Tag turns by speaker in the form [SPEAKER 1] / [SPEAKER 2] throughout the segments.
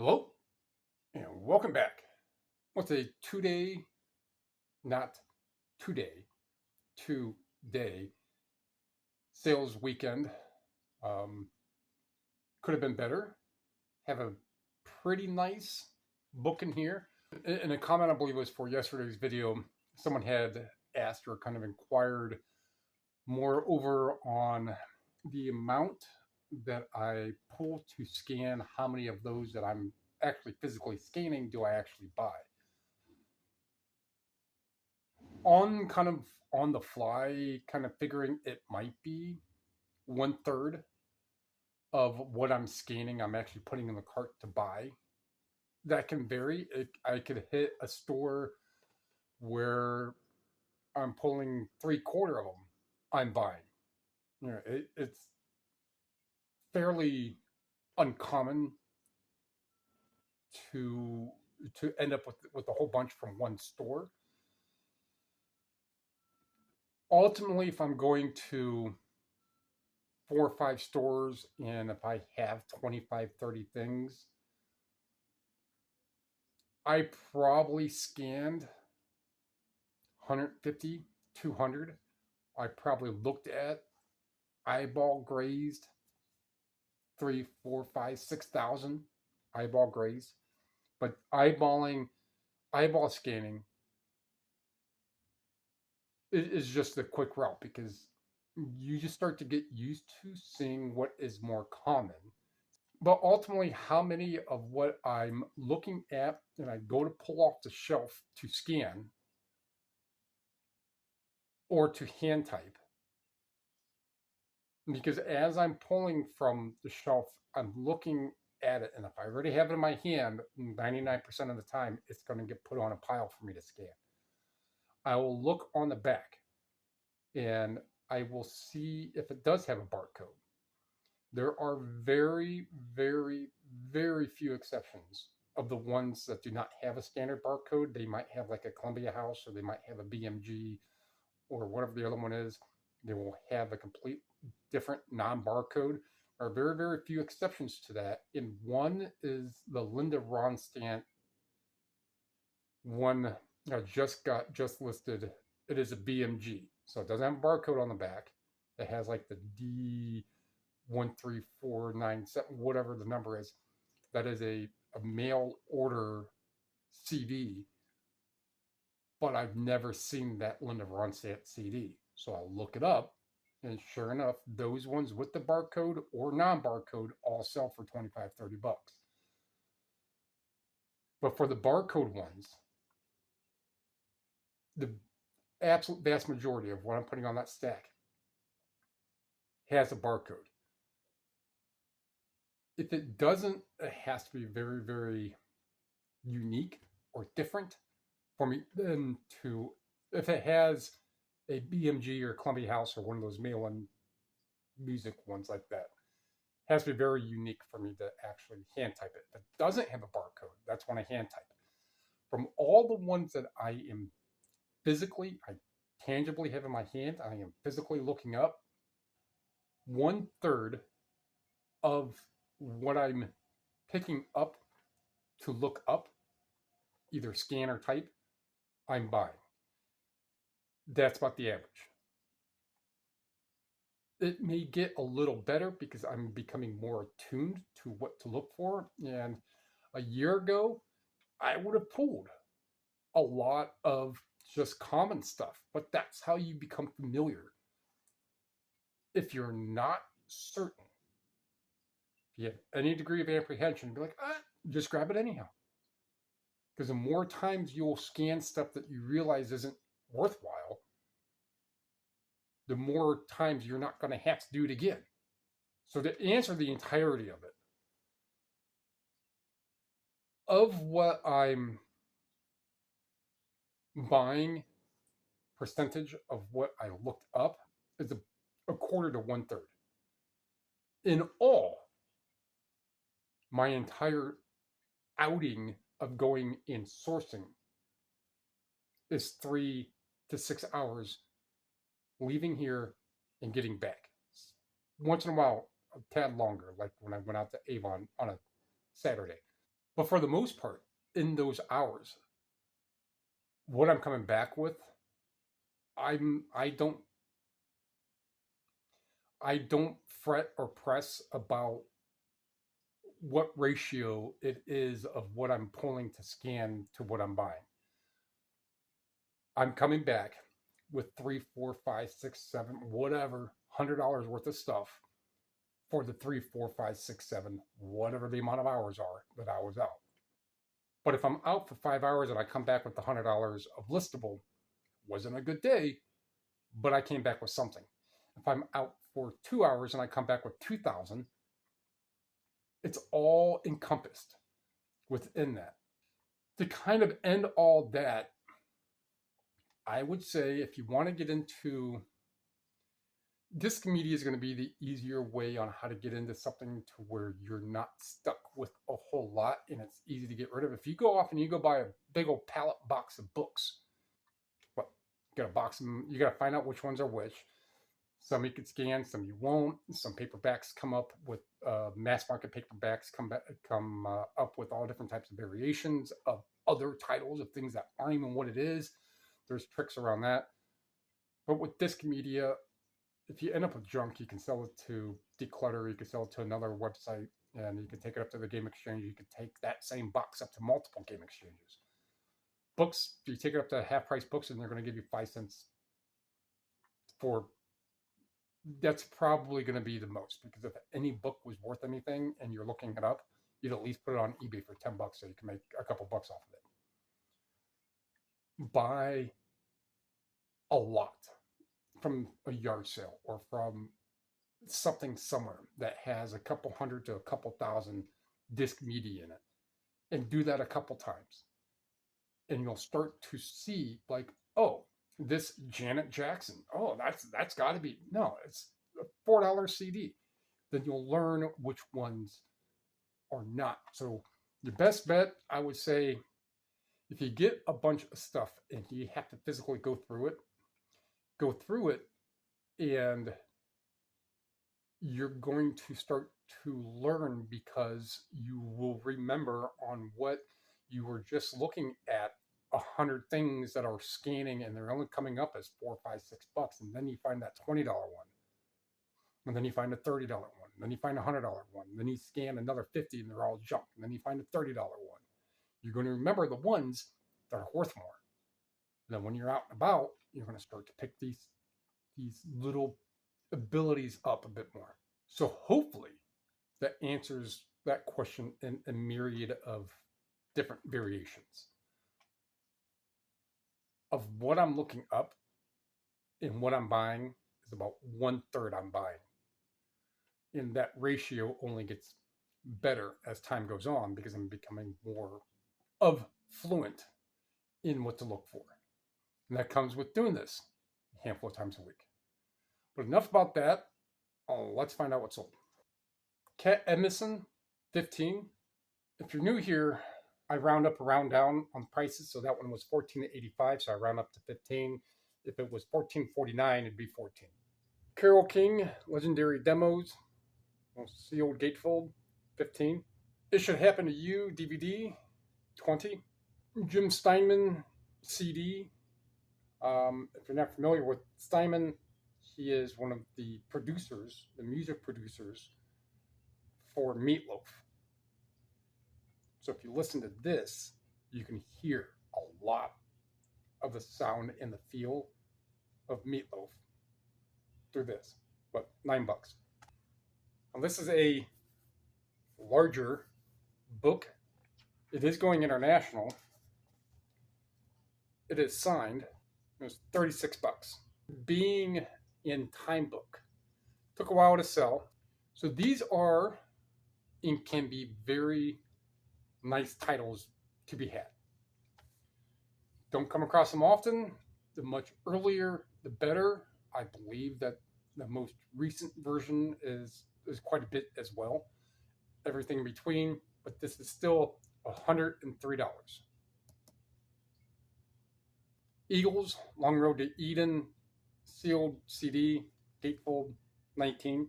[SPEAKER 1] Hello and welcome back. What's a not today, two-day sales weekend? Um, could have been better. Have a pretty nice book in here. In a comment, I believe it was for yesterday's video, someone had asked or kind of inquired more over on the amount that I pull to scan, how many of those that I'm actually physically scanning do I actually buy? On the fly, kind of figuring it might be 1/3 of what I'm scanning, I'm actually putting in the cart to buy. That can vary. I could hit a store where I'm pulling 3/4 of them I'm buying. It's fairly uncommon to end up with a whole bunch from one store. Ultimately, if I'm going to 4 or 5 stores and if I have 25, 30 things, I probably scanned 150, 200. I probably looked at, eyeball grazed 3, 4, 5, 6,000 eyeball grazed. But eyeball scanning is just a quick route because you just start to get used to seeing what is more common. But ultimately, how many of what I'm looking at and I go to pull off the shelf to scan or to hand type, because as I'm pulling from the shelf, I'm looking at it, and if I already have it in my hand, 99% of the time, it's going to get put on a pile for me to scan. I will look on the back, and I will see if it does have a barcode. There are very, very, very few exceptions of the ones that do not have a standard barcode. They might have like a Columbia House, or they might have a BMG, or whatever the other one is. They will have a complete different non-barcode. There are very, very few exceptions to that. And one is the Linda Ronstadt one that just listed. It is a BMG. So it doesn't have a barcode on the back. It has like the D13497, whatever the number is. That is a mail order CD, but I've never seen that Linda Ronstadt CD. So I'll look it up, and sure enough, those ones with the barcode or non-barcode all sell for 25, 30 bucks. But for the barcode ones, the absolute vast majority of what I'm putting on that stack has a barcode. If it doesn't, it has to be very, very unique or different for me then to, if it has a BMG or Columbia House or one of those mail-in music ones like that, it has to be very unique for me to actually hand type it. If it doesn't have a barcode, that's when I hand type it. From all the ones that I tangibly have in my hand, I am physically looking up, 1/3 of what I'm picking up to look up, either scan or type, I'm buying. That's about the average. It may get a little better because I'm becoming more attuned to what to look for. And a year ago, I would have pulled a lot of just common stuff, but that's how you become familiar. If you're not certain, if you have any degree of apprehension, be like, just grab it anyhow. Because the more times you'll scan stuff that you realize isn't worthwhile, the more times you're not going to have to do it again. So to answer the entirety of what I'm buying, percentage of what I looked up is a quarter to 1/3. In all, my entire outing of going in sourcing is 3 to 6 hours leaving here and getting back. Once in a while, a tad longer, like when I went out to Avon on a Saturday. But for the most part, in those hours, what I'm coming back with, I'm I don't fret or press about what ratio it is of what I'm pulling to scan to what I'm buying. I'm coming back with 3, 4, 5, 6, 7, whatever, $100 worth of stuff for the 3, 4, 5, 6, 7, whatever the amount of hours are that I was out. But if I'm out for 5 hours and I come back with the $100 of listable, wasn't a good day, but I came back with something. If I'm out for 2 hours and I come back with 2,000, it's all encompassed within that. To kind of end all that, I would say if you want to get into disc media is going to be the easier way on how to get into something to where you're not stuck with a whole lot and it's easy to get rid of. If you go off and you go buy a big old pallet box of books, well, you got to box them, you got to find out which ones are which. Some you can scan, some you won't. Some paperbacks come up with mass market paperbacks come up with all different types of variations of other titles of things that aren't even what it is. There's tricks around that. But with disc media, if you end up with junk, you can sell it to Declutter, you can sell it to another website, and you can take it up to the game exchange. You can take that same box up to multiple game exchanges. Books, you take it up to half price books, and they're going to give you 5 cents for. That's probably going to be the most, because if any book was worth anything and you're looking it up, you'd at least put it on eBay for $10 so you can make a couple bucks off of it. Buy a lot from a yard sale or from something somewhere that has a couple hundred to a couple thousand disc media in it, and do that a couple times, and you'll start to see like, oh, this Janet Jackson, oh, that's got to be, no, it's a $4 CD. Then you'll learn which ones are not. So your best bet, I would say, if you get a bunch of stuff and you have to physically go through it, and you're going to start to learn, because you will remember on what you were just looking at 100 things that are scanning and they're only coming up as $4, $5, $6, and then you find that $20 one, and then you find a $30 one, and then you find a $100 one, and then you scan another 50 and they're all junk, and then you find a $30 one. You're going to remember the ones that are worth more. And then when you're out and about, you're going to start to pick these little abilities up a bit more. So hopefully that answers that question in a myriad of different variations. Of what I'm looking up and what I'm buying is about 1/3 I'm buying. And that ratio only gets better as time goes on, because I'm becoming more of fluent in what to look for. And that comes with doing this a handful of times a week. But enough about that. Let's find out what's sold. Cat Edmondson, 15. If you're new here, I round up or round down on prices. So that one was $14.85, so I round up to 15. If it was $14.49, it'd be 14. Carole King, Legendary Demos, sealed gatefold, 15. It Should Happen to You, DVD, 20. Jim Steinman, CD. If you're not familiar with Steinman, he is one of the producers, the music producers for Meatloaf. So if you listen to this, you can hear a lot of the sound and the feel of Meatloaf through this. But $9. Now this is a larger book. It is going international. It is signed. It was $36. Being in Time Book. Took a while to sell. So these are and can be very nice titles to be had. Don't come across them often. The much earlier, the better. I believe that the most recent version is quite a bit as well. Everything in between, but this is still $103. Eagles, Long Road to Eden, sealed CD, gatefold, 19.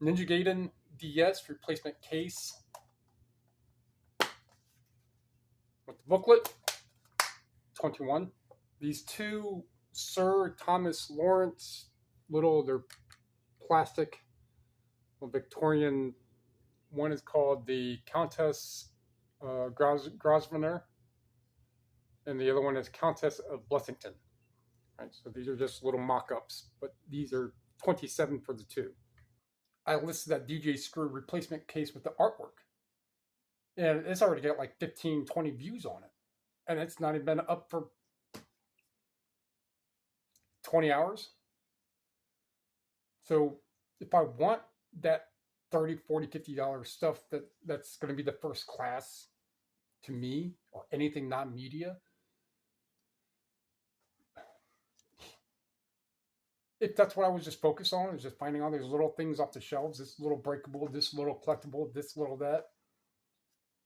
[SPEAKER 1] Ninja Gaiden DS replacement case, with the booklet, 21. These two Sir Thomas Lawrence, they're plastic, Victorian. One is called the Countess Grosvenor, and the other one is Countess of Blessington. Right, so these are just little mock-ups, but these are 27 for the two. I listed that DJ Screw replacement case with the artwork, and it's already got like 15, 20 views on it, and it's not even been up for 20 hours. So if I want that 30, 40, $50 stuff that's going to be the first class to me, or anything non-media, if that's what I was just focused on, is just finding all these little things off the shelves, this little breakable, this little collectible, this little that,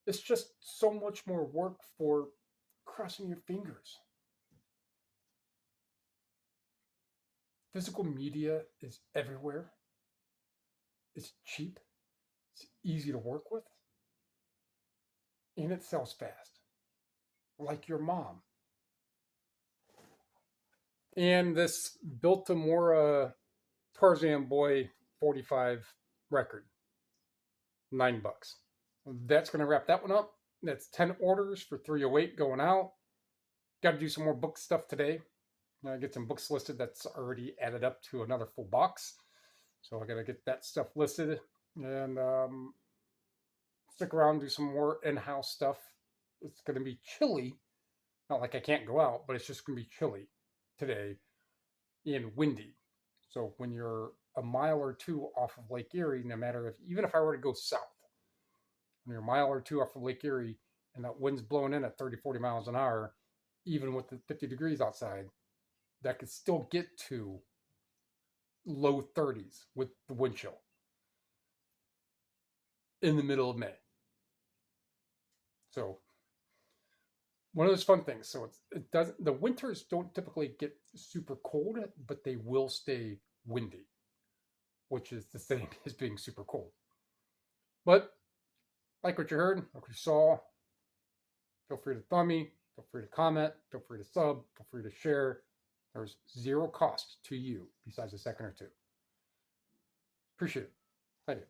[SPEAKER 1] it's just so much more work for crossing your fingers. Physical media is everywhere. It's cheap. It's easy to work with. And it sells fast. Like your mom. And this Biltmore Tarzan Boy 45 record. $9. That's going to wrap that one up. That's 10 orders for 308 going out. Got to do some more book stuff today. I get some books listed that's already added up to another full box. So I got to get that stuff listed and stick around, do some more in-house stuff. It's going to be chilly. Not like I can't go out, but it's just going to be chilly today and windy. So when you're a mile or two off of Lake Erie, no matter if, even if I were to go south, when you're a mile or two off of Lake Erie and that wind's blowing in at 30, 40 miles an hour, even with the 50 degrees outside, that could still get to low 30s with the wind chill in the middle of May. So one of those fun things. So it doesn't. The winters don't typically get super cold, but they will stay windy, which is the same as being super cold. But like what you heard, like what you saw, feel free to thumb me, feel free to comment, feel free to sub, feel free to share. There's zero cost to you besides a second or two. Appreciate it. Thank you.